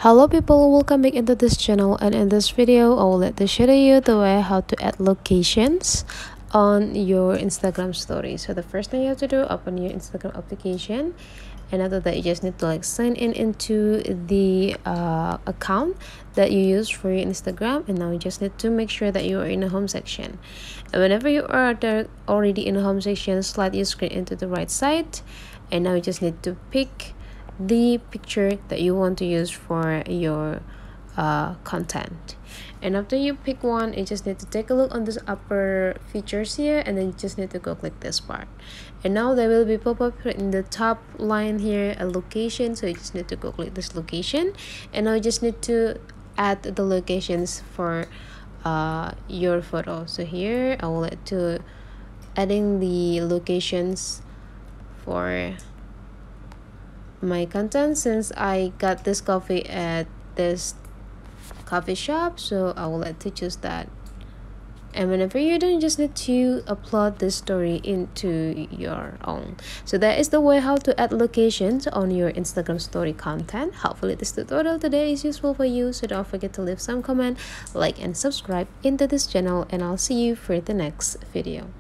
Hello people, welcome back into this channel, and in this video I will let to show you the way how to add locations on your Instagram story. So the first thing you have to do, open your Instagram application, and after that you just need to sign in into the account that you use for your Instagram. And now you just need to make sure that you are in the home section, and whenever you are there already in the home section, slide your screen into the right side, and now you just need to pick the picture that you want to use for your content. And after you pick one, you just need to take a look on this upper features here, and then you just need to go click this part, and now there will be pop up in the top line here a location. So you just need to go click this location, and now you just need to add the locations for your photo. So here I will let to adding the locations for my content, since I got this coffee at this coffee shop, so I will let to choose that. And whenever you're done, you just need to upload this story into your own. So that is the way how to add locations on your Instagram story content. Hopefully this tutorial today is useful for you, so don't forget to leave some comment, like and subscribe into this channel, and I'll see you for the next video.